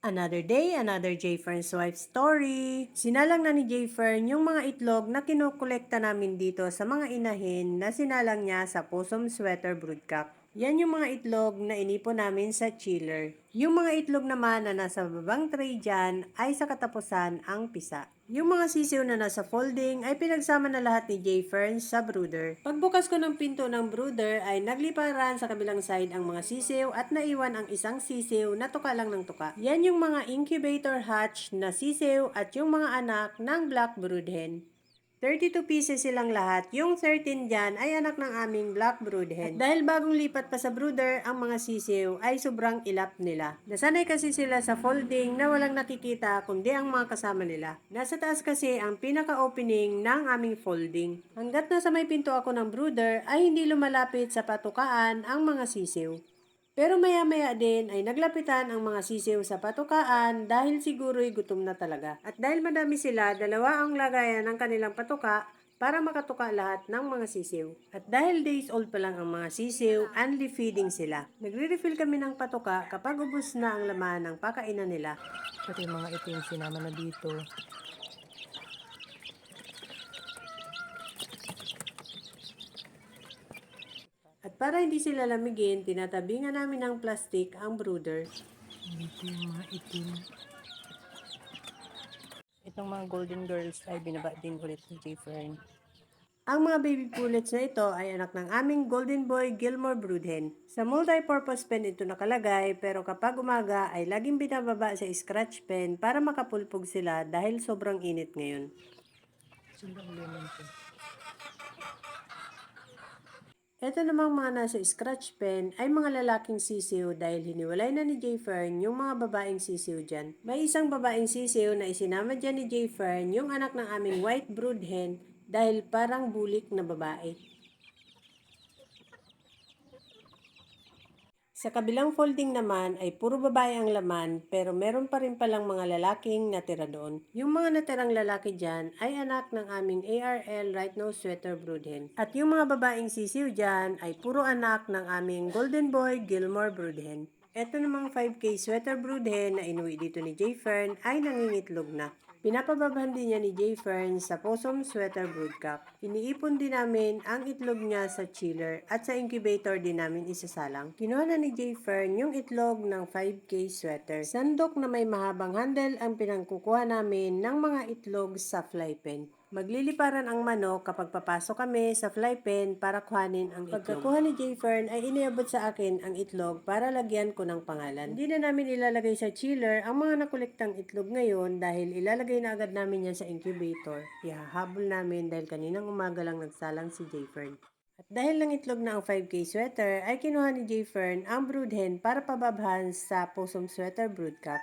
Another day, another Jayfern's wife story. Sinalang na ni Jayfern yung mga itlog na kinokolekta namin dito sa mga inahin na sinalang niya sa Possum Sweater Broodcock. Yan yung mga itlog na inipon namin sa chiller. Yung mga itlog naman na nasa babang tray dyan ay sa katapusan ang pisa. Yung mga sisiw na nasa folding ay pinagsama na lahat ni Jayfern sa brooder. Pagbukas ko ng pinto ng brooder ay nagliparan sa kabilang side ang mga sisiw at naiwan ang isang sisiw na tuka lang ng tuka. Yan yung mga incubator hatch na sisiw at yung mga anak ng black brood hen. 32 pieces silang lahat. Yung 13 dyan ay anak ng aming black brood hen. At dahil bagong lipat pa sa brooder, ang mga sisiw ay sobrang ilap nila. Nasanay kasi sila sa folding na walang nakikita kundi ang mga kasama nila. Nasa taas kasi ang pinaka-opening ng aming folding. Hanggat nasa may pinto ako ng brooder ay hindi lumalapit sa patukaan ang mga sisiw. Pero maya-maya din ay naglapitan ang mga sisiw sa patukaan dahil siguro'y gutom na talaga. At dahil madami sila, dalawa ang lagayan ng kanilang patuka para makatuka lahat ng mga sisiw. At dahil days old pa lang ang mga sisiw, only feeding sila. Nagre-refill kami ng patuka kapag ubos na ang laman ng pakainan nila. Pati mga itim sinama na dito. At para hindi sila lamigin, tinatabi nga namin ng plastic ang brooder. Dito yung mga itim. Itong mga golden girls ay binaba din ulit ni Jayfern. Ang mga baby pullets na ito ay anak ng aming Golden Boy Gilmore Broodhen. Sa multi-purpose pen ito nakalagay pero kapag umaga ay laging binababa sa scratch pen para makapulpog sila dahil sobrang init ngayon. Sobrang lemon ko. Ito namang mga nasa scratch pen ay mga lalaking sisiw dahil hiniwalay na ni Jayfern yung mga babaeng sisiw dyan. May isang babaeng sisiw na isinama dyan ni Jayfern yung anak ng aming white brood hen dahil parang bulik na babae. Sa kabilang folding naman ay puro babae ang laman pero meron pa rin palang mga lalaking natira doon. Yung mga natirang lalaki dyan ay anak ng aming ARL Right Nose Sweater Broodhen. At yung mga babaeng sisiw dyan ay puro anak ng aming Golden Boy Gilmore Broodhen. Ito namang 5K Sweater Broodhen na inuwi dito ni Jayfern ay nangingitlog na. Pinapababahan din niya ni Jayfern sa Possum Sweater Broodcock. Iniipon din namin ang itlog niya sa chiller at sa incubator din namin isasalang. Kinuha na ni Jayfern yung itlog ng 5K sweater. Sandok na may mahabang handle ang pinangkukuha namin ng mga itlog sa fly pen. Magliliparan ang manok kapag papasok kami sa fly pen para kuhanin ang itlog. Pagkakuha ni Jayfern ay iniabot sa akin ang itlog para lagyan ko ng pangalan. Hindi na namin ilalagay sa chiller ang mga nakolektang itlog ngayon dahil ilalagay na agad namin yan sa incubator. Ihahabol namin dahil kaninang umaga lang nagsalang si Jayfern. At dahil lang itlog na ang 5K sweater ay kinuha ni Jayfern ang brood hen para pababhan sa Possum Sweater Broodcock.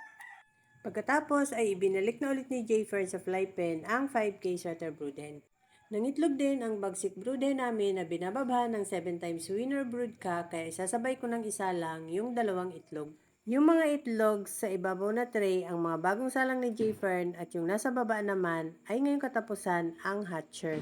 Pagkatapos ay ibinalik na ulit ni Jayfern sa fly pen ang 5K sweater broodhen. Nangitlog din ang bagsik broodhen namin na binababa ng 7 times winner broodcock kaya isasabay ko ng isa lang yung dalawang itlog. Yung mga itlog sa ibabaw na tray ang mga bagong salang ni Jayfern at yung nasa baba naman ay ngayong katapusan ang hatcher.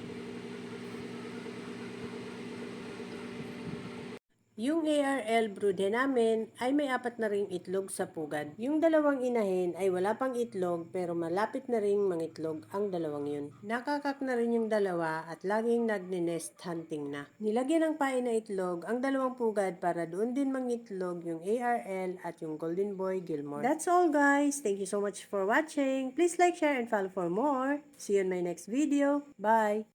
Yung ARL broodhen namin ay may 4 na ring itlog sa pugad. Yung dalawang inahin ay wala pang itlog pero malapit na ring mangitlog ang dalawang yun. Nakakak na rin yung dalawa at laging nagne-nest hunting na. Nilagyan ng pain na itlog ang dalawang pugad para doon din mangitlog yung ARL at yung Golden Boy Gilmore. That's all guys! Thank you so much for watching. Please like, share, and follow for more. See you in my next video. Bye!